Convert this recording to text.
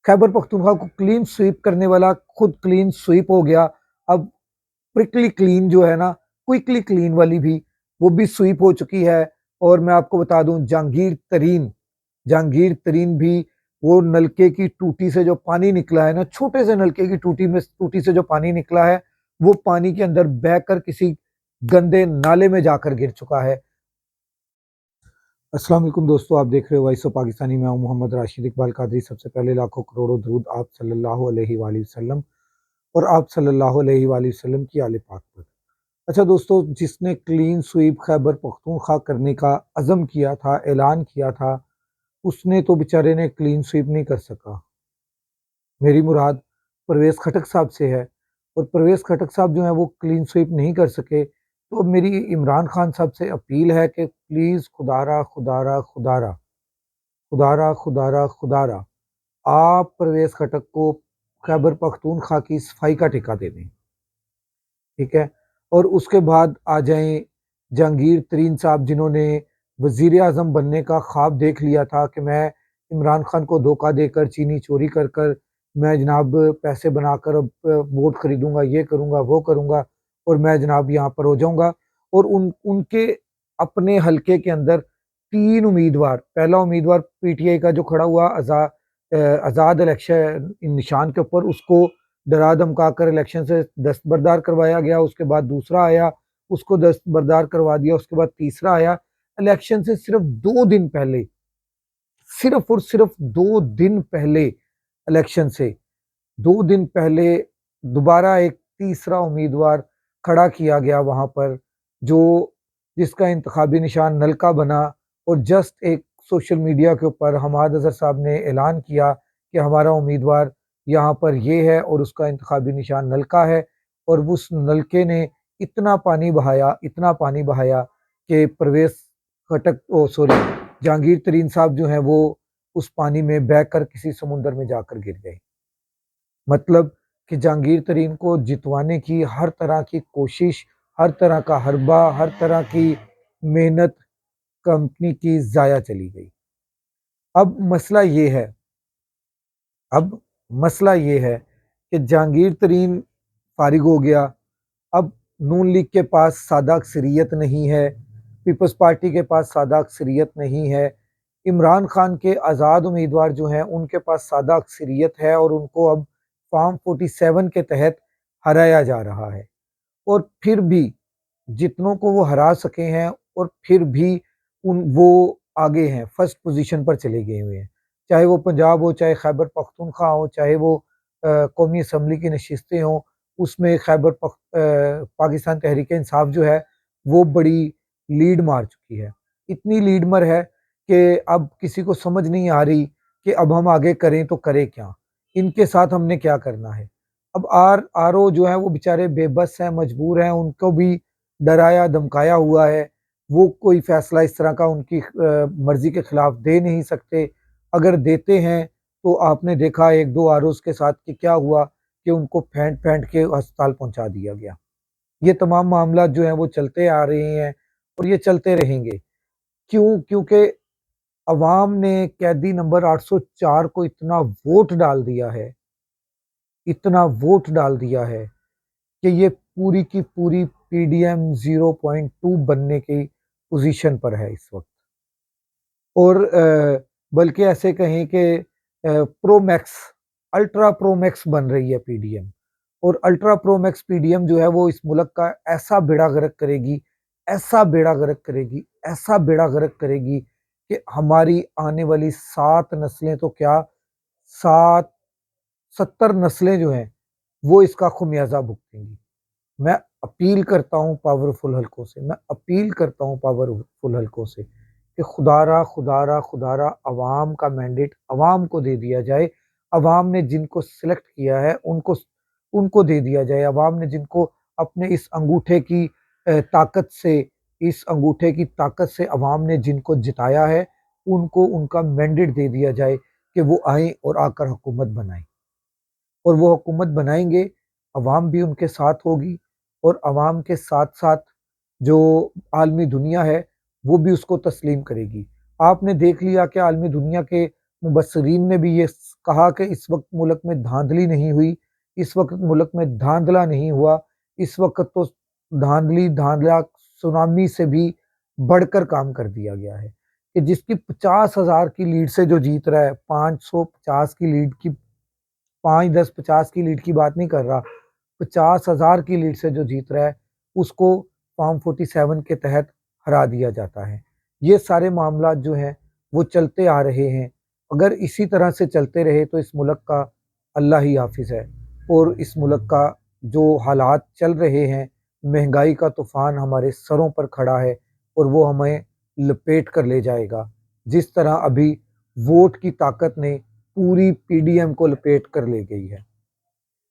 खैबर पख्तूनख्वा को clean sweep करने वाला खुद क्लीन स्वीप हो गया। अब प्रिकली क्लीन जो है ना, क्विकली क्लीन वाली भी, वो भी स्वीप हो चुकी है। और मैं आपको बता दूं, जहांगीर तरीन भी वो नलके की टूटी से जो पानी निकला है ना, छोटे से नलके की टूटी से जो पानी निकला है, वो पानी के अंदर बहकर किसी गंदे नाले में जाकर गिर चुका है। अस्सलाम वालेकुम दोस्तों, आप देख रहे हो वॉइस ऑफ पाकिस्तानी। मैं हूं मोहम्मद राशिद इकबाल कादरी। सबसे पहले लाखों करोड़ों दरूद आप सल्लल्लाहु अलैहि वसल्लम और आप सल्लल्लाहु अलैहि वसल्लम की आले पाक पर। अच्छा दोस्तों, जिसने क्लीन स्वीप खैबर पख्तूनख्वा करने का अज़म किया था, ऐलान किया था, उसने तो बेचारे ने क्लीन स्वीप नहीं कर सका। मेरी मुराद परवेज़ खटक साहब से है, और परवेज़ खटक साहब जो हैं वो क्लीन स्वीप नहीं कर सके। तो अब मेरी इमरान खान साहब से अपील है कि प्लीज़ खुदारा खुदारा खुदारा खुदारा खुदारा खुदारा आप परवेज़ खटक को खैबर पख्तूनख्वा की सफाई का ठेका दे दें, ठीक है? और उसके बाद आ जाएँ जहांगीर तरीन साहब, जिन्होंने वज़ीर आज़म बनने का ख्वाब देख लिया था कि मैं इमरान खान को धोखा देकर, चीनी चोरी कर कर मैं जनाब पैसे बनाकर अब वोट खरीदूँगा, ये करूँगा, वो करूँगा, और मैं जनाब यहाँ पर हो जाऊँगा। और उनके अपने हलके के अंदर 3 उम्मीदवार, पहला उम्मीदवार पीटीआई का जो खड़ा हुआ आज़ाद इलेक्शन निशान के ऊपर, उसको डरा धमका कर इलेक्शन से दस्तबरदार करवाया गया। उसके बाद दूसरा आया, उसको दस्तबरदार करवा दिया। उसके बाद तीसरा आया। इलेक्शन से सिर्फ 2 दिन पहले, सिर्फ और सिर्फ 2 दिन पहले, इलेक्शन से 2 दिन पहले दोबारा एक तीसरा उम्मीदवार खड़ा किया गया वहां पर, जो जिसका इंतखाबी निशान नलका बना। और जस्ट एक सोशल मीडिया के ऊपर हमाद अजहर साहब ने ऐलान किया कि हमारा उम्मीदवार यहाँ पर ये है और उसका इंतखाबी निशान नलका है। और उस नलके ने इतना पानी बहाया कि परवेज खटक ओ सॉरी जहांगीर तरीन साहब जो हैं वो उस पानी में बहकर किसी समुंदर में जाकर गिर गए। मतलब कि जहांगीर तरीन को जितवाने की हर तरह की कोशिश, हर तरह का हरबा, हर तरह की मेहनत कंपनी की ज़ाया चली गई। अब मसला ये है अब मसला ये है कि जहांगीर तरीन फारिग हो गया। अब नून लीग के पास सादा अक्सरियत नहीं है, पीपल्स पार्टी के पास सादा अक्सरियत नहीं है। इमरान खान के आज़ाद उम्मीदवार जो हैं उनके पास सादा अक्सरियत है, और उनको अब फॉर्म 47 के तहत हराया जा रहा है। और फिर भी जितनों को वो हरा सके हैं, और फिर भी उन वो आगे हैं, फर्स्ट पोजीशन पर चले गए हुए हैं। चाहे वो पंजाब हो, चाहे खैबर पख्तूनख्वा हो, चाहे वो कौमी असम्बली की नशिस्तें हों, उसमें पाकिस्तान तहरीक इंसाफ जो है वो बड़ी लीड मार चुकी है। इतनी लीड मर है कि अब किसी को समझ नहीं आ रही कि अब हम आगे करें तो करें क्या? इनके साथ हमने क्या करना है? अब आरओ जो है वो बेचारे बेबस हैं, मजबूर हैं, उनको भी डराया धमकाया हुआ है। वो कोई फैसला इस तरह का उनकी मर्जी के खिलाफ दे नहीं सकते। अगर देते हैं तो आपने देखा 1-2 आरओज़ के साथ कि क्या हुआ, कि उनको फेंट-फेंट के अस्पताल पहुँचा दिया गया। ये तमाम मामला जो हैं वो चलते आ रहे हैं, और ये चलते रहेंगे। क्यों? क्योंकि अवाम ने कैदी नंबर 804 को इतना वोट डाल दिया है कि ये पूरी की पूरी पीडीएम 0.2 बनने की पोजीशन पर है इस वक्त। और बल्कि ऐसे कहें कि pro max, ultra pro max बन रही है पीडीएम। और अल्ट्रा प्रो मैक्स पीडीएम जो है वो इस मुल्क का ऐसा बेड़ा गर्क करेगी, ऐसा बेड़ा गर्क करेगी, ऐसा बेड़ा गर्क करेगी कि हमारी आने वाली 7 नस्लें तो क्या, 7 70 नस्लें जो हैं वो इसका खुमियाजा भुगतेंगी। मैं अपील करता हूँ पावरफुल हलकों से, मैं अपील करता हूँ पावरफुल हलकों से कि खुदारा खुदारा खुदारा अवाम का मैंडेट अवाम को दे दिया जाए। अवाम ने जिनको सिलेक्ट किया है उनको उनको दे दिया जाए। अवाम ने जिनको अपने इस अंगूठे की ताकत से अवाम ने जिनको जिताया है, उनको उनका मैंडेट दे दिया जाए कि वो आएँ और आकर हुकूमत बनाएँ। और वो हुकूमत बनाएँगे, अवाम भी उनके साथ होगी, और अवाम के साथ-साथ जो आलमी दुनिया है, वो भी उसको तस्लीम करेगी। आपने देख लिया कि आलमी दुनिया के मुबस्सिरीन ने भी ये कहा कि इस वक्त मुल्क में धांधली नहीं हुई, इस वक्त मुल्क में धांधला नहीं हुआ, इस वक्त तो धांधला सुनामी से भी बढ़कर काम कर दिया गया है कि जिसकी 50,000 की लीड से जो जीत रहा है, 550 की लीड की, 5, 10, 50 की लीड की बात नहीं कर रहा, 50,000 की लीड से जो जीत रहा है, उसको फॉर्म 47 के तहत हरा दिया जाता है। ये सारे मामला जो हैं, वो चलते आ रहे हैं। अगर इसी तरह से चलते रहे तो इस मुल्क का अल्लाह ही हाफ़िज़ है और इस मुल्क का जो हालात चल रहे हैं, महंगाई का तूफ़ान हमारे सरों पर खड़ा है और वो हमें लपेट कर ले जाएगा। जिस तरह अभी वोट की ताकत ने पूरी पीडीएम को लपेट कर ले गई है।